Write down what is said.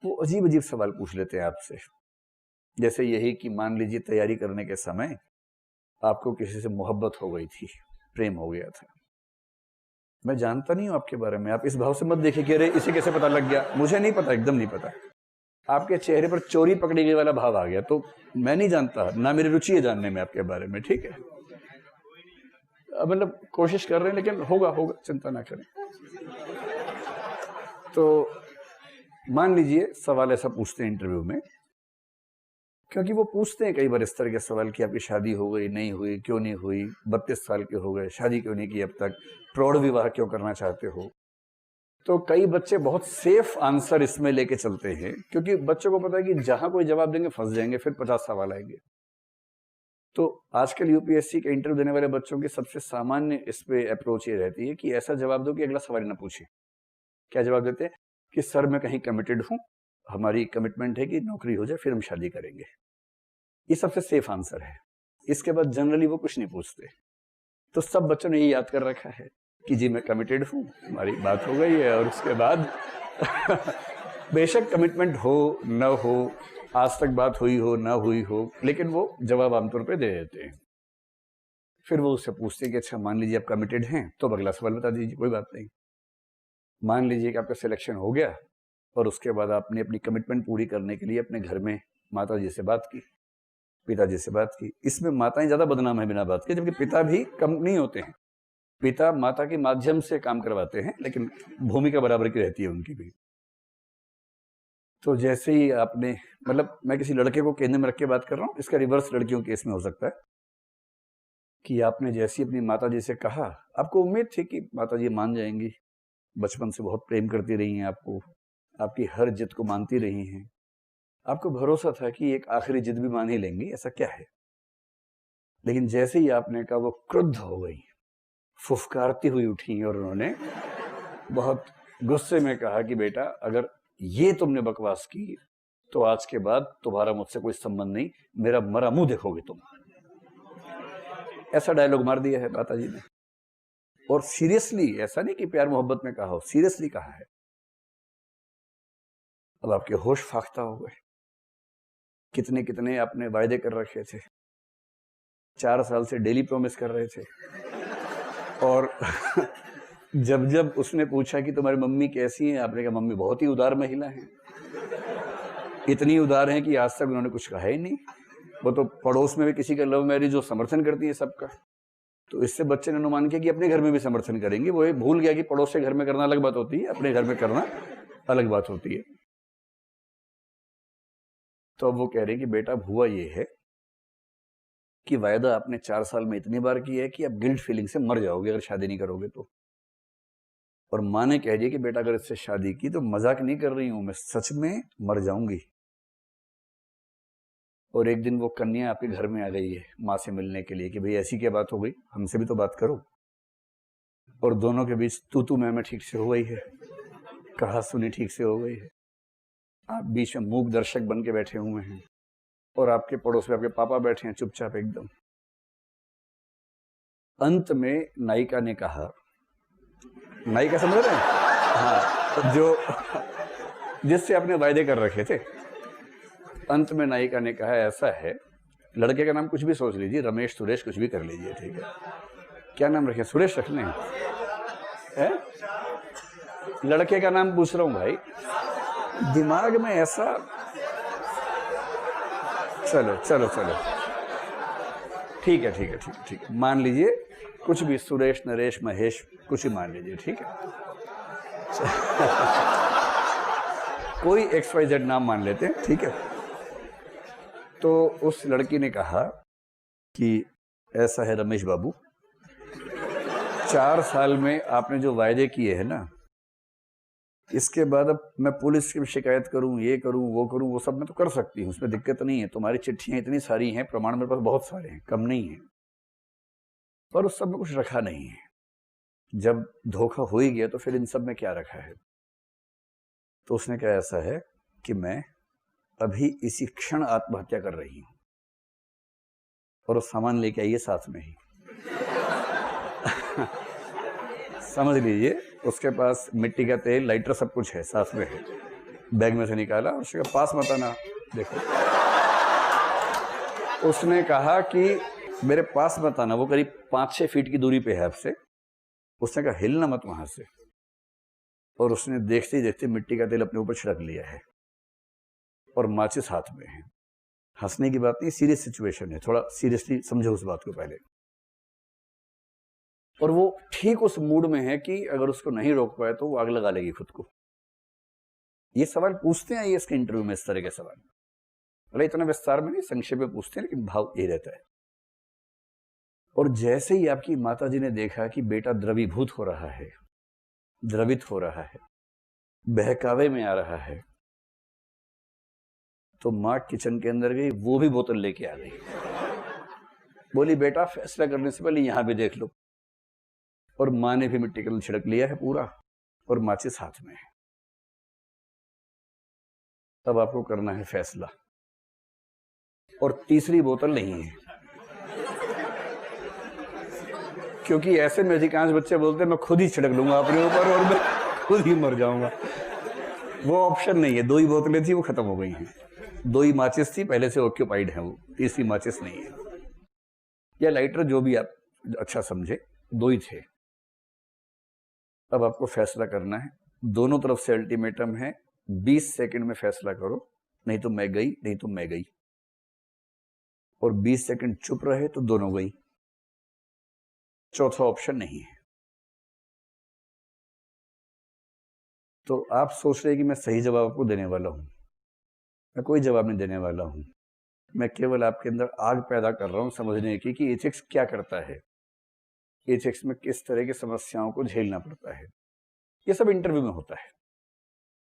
वो अजीब अजीब सवाल पूछ लेते हैं आपसे। जैसे यही कि मान लीजिए तैयारी करने के समय आपको किसी से मोहब्बत हो गई थी, प्रेम हो गया था। मैं जानता नहीं हूं आपके बारे में, आप इस भाव से मत देखिए कि अरे इसे कैसे पता लग गया, मुझे नहीं पता, एकदम नहीं पता। आपके चेहरे पर चोरी पकड़ी गई वाला भाव आ गया, तो मैं नहीं जानता, ना मेरी रुचि है जानने में आपके बारे में, ठीक है। मतलब कोशिश कर रहे हैं, लेकिन होगा होगा, चिंता ना करें। तो मान लीजिए सवाल ऐसा पूछते हैं इंटरव्यू में, क्योंकि वो पूछते हैं कई बार इस तरह के सवाल कि आपकी शादी हो गई, नहीं हुई, क्यों नहीं हुई, 32 साल के हो गए, शादी क्यों नहीं की अब तक, प्रौढ़ विवाह क्यों करना चाहते हो। तो कई बच्चे बहुत सेफ आंसर इसमें लेके चलते हैं, क्योंकि बच्चों को पता है कि जहां कोई जवाब देंगे फंस जाएंगे, फिर 50 सवाल आएंगे। तो आजकल यूपीएससी के इंटरव्यू देने वाले बच्चों की सबसे सामान्य इस पे अप्रोच ये रहती है कि ऐसा जवाब दो कि अगला सवाल ना पूछे। क्या जवाब देते हैं कि सर मैं कहीं कमिटेड हूं, हमारी कमिटमेंट है कि नौकरी हो जाए फिर हम शादी करेंगे। ये सबसे सेफ आंसर है। इसके बाद जनरली वो कुछ नहीं पूछते। तो सब बच्चों ने ये याद कर रखा है कि जी मैं कमिटेड हूं, हमारी बात हो गई है, और उसके बाद बेशक कमिटमेंट हो न हो, आज तक बात हुई हो ना हुई हो, लेकिन वो जवाब आमतौर पे दे देते हैं। फिर वो उससे पूछते हैं कि अच्छा मान लीजिए आप कमिटेड हैं, तो अगला सवाल बता दीजिए। कोई बात नहीं। मान लीजिए कि आपका सिलेक्शन हो गया और उसके बाद आपने अपनी कमिटमेंट पूरी करने के लिए अपने घर में माता जी से बात की, पिताजी से बात की। इसमें माताएं ज्यादा बदनाम है बिना बात के, जबकि पिता भी कम नहीं होते हैं। पिता माता के माध्यम से काम करवाते हैं, लेकिन भूमिका बराबर की रहती है उनकी भी। तो जैसे ही आपने, मतलब मैं किसी लड़के को केंद्र में रख के बात कर रहा हूँ, इसका रिवर्स लड़कियों के केस में हो सकता है कि आपने जैसे ही अपनी माता जी से कहा, आपको उम्मीद थी कि माता जी मान जाएंगी, बचपन से बहुत प्रेम करती रही हैं आपको, आपकी हर जिद को मानती रही हैं, आपको भरोसा था कि एक आखिरी जिद भी मान ही लेंगी, ऐसा क्या है। लेकिन जैसे ही आपने कहा, वो क्रुद्ध हो गई, फुफकारती हुई उठी और उन्होंने बहुत गुस्से में कहा कि बेटा अगर ये तुमने बकवास की तो आज के बाद तुम्हारा मुझसे कोई संबंध नहीं, मेरा मरा मुंह देखोगे तुम। ऐसा डायलॉग मार दिया है माता जी ने। और सीरियसली, ऐसा नहीं कि प्यार मोहब्बत में कहा हो, सीरियसली कहा है। अब आपके होश फाख्ता हो गए। कितने कितने आपने वायदे कर रखे थे, 4 साल से डेली प्रॉमिस कर रहे थे, और जब जब उसने पूछा कि तुम्हारी मम्मी कैसी है, आपने कहा मम्मी बहुत ही उदार महिला है, इतनी उदार है कि आज तक उन्होंने कुछ कहा ही नहीं। वो तो पड़ोस में भी किसी का लव मैरिज जो समर्थन करती है सबका। तो इससे बच्चे ने अनुमान किया कि अपने घर में भी समर्थन करेंगे। वो ये भूल गया कि पड़ोस के घर में करना अलग बात होती है, अपने घर में करना अलग बात होती है। तो अब वो कह रहे हैं कि बेटा हुआ ये है कि वायदा आपने 4 साल में इतनी बार किया है कि आप गिल्ट फीलिंग से मर जाओगे अगर शादी नहीं करोगे तो। और माँ ने कह दिया कि बेटा अगर इससे शादी की तो मजाक नहीं कर रही हूं, मैं सच में मर जाऊंगी। और एक दिन वो कन्या आपके घर में आ गई है माँ से मिलने के लिए कि भाई ऐसी क्या बात हो गई, हमसे भी तो बात करो। और दोनों के बीच तू मैं ठीक से हो गई है, कहा सुनी ठीक से हो गई है। आप बीच में मूक दर्शक बन के बैठे हुए हैं और आपके पड़ोस में आपके पापा बैठे हैं चुपचाप एकदम। अंत में नायिका ने कहा, नायिका समझ रहे हैं, हाँ, जो जिससे आपने वायदे कर रखे थे। अंत में नायिका ने कहा ऐसा है, लड़के का नाम कुछ भी सोच लीजिए, रमेश सुरेश कुछ भी कर लीजिए, ठीक है। क्या नाम रखे, सुरेश रखने हैं? लड़के का नाम पूछ रहा हूं भाई, दिमाग में ऐसा। चलो चलो चलो, ठीक है ठीक है ठीक है ठीक है, मान लीजिए कुछ भी, सुरेश नरेश महेश कुछ भी मान लीजिए, ठीक है। कोई XYZ नाम मान लेते हैं, ठीक है। तो उस लड़की ने कहा कि ऐसा है रमेश बाबू, 4 साल में आपने जो वायदे किए हैं ना, इसके बाद अब मैं पुलिस की शिकायत करूं, ये करूं वो सब मैं तो कर सकती हूं, उसमें दिक्कत नहीं है। तुम्हारी चिट्ठियां इतनी सारी हैं, प्रमाण मेरे पास बहुत सारे हैं, कम नहीं है, पर उस सब में कुछ रखा नहीं है। जब धोखा हो ही गया तो फिर इन सब में क्या रखा है। तो उसने कहा ऐसा है कि मैं अभी इसी क्षण आत्महत्या कर रही हूं, और वो सामान लेके आइए साथ में ही। समझ लीजिए, उसके पास मिट्टी का तेल, लाइटर सब कुछ है, साथ में है। बैग में से निकाला और उसने कहा पास मत आना। देखो, उसने कहा कि मेरे पास मत आना, वो करीब 5-6 फीट की दूरी पे है आपसे। उसने कहा हिलना मत वहां से, और उसने देखते ही देखते मिट्टी का तेल अपने ऊपर छिड़क लिया है और माचिस हाथ में है। हंसने की बात नहीं, सीरियस सिचुएशन है, थोड़ा सीरियसली समझो उस बात को पहले। और वो ठीक उस मूड में है कि अगर उसको नहीं रोक पाए तो वो आग लगा लेगी खुद को। ये सवाल पूछते हैं ये इसके इंटरव्यू में, इस तरह के सवाल, मतलब इतना विस्तार में नहीं, संक्षेप में पूछते हैं, लेकिन भाव ये रहता है। और जैसे ही आपकी माताजी ने देखा कि बेटा द्रवीभूत हो रहा है, द्रवित हो रहा है, बहकावे में आ रहा है, तो माँ किचन के अंदर गई, वो भी बोतल लेके आ गई। बोली बेटा फैसला करने से पहले यहां भी देख लो। और माँ ने भी मिट्टी का तेल छिड़क लिया है पूरा, और माचिस हाथ में है। अब आपको करना है फैसला, और तीसरी बोतल नहीं है, क्योंकि ऐसे में अधिकांश बच्चे बोलते हैं मैं खुद ही छिड़क लूंगा अपने ऊपर और मैं खुद ही मर जाऊंगा। वो ऑप्शन नहीं है, 2 ही बोतलें थी, वो खत्म हो गई हैं। 2 ही माचिस थी, पहले से ऑक्यूपाइड है वो, तीसरी माचिस नहीं है, या लाइटर, जो भी आप अच्छा समझे, 2 ही थे। अब आपको फैसला करना है, दोनों तरफ से अल्टीमेटम है, 20 सेकंड में फैसला करो, नहीं तो मैं गई, नहीं तो मैं गई। और 20 सेकंड चुप रहे तो दोनों गई, चौथा ऑप्शन नहीं है। तो आप सोच रहे हैं कि मैं सही जवाब आपको देने वाला हूं, मैं कोई जवाब नहीं देने वाला हूं। मैं केवल आपके अंदर आग पैदा कर रहा हूं समझने की कि एथिक्स क्या करता है, एथिक्स में किस तरह की समस्याओं को झेलना पड़ता है। ये सब इंटरव्यू में होता है।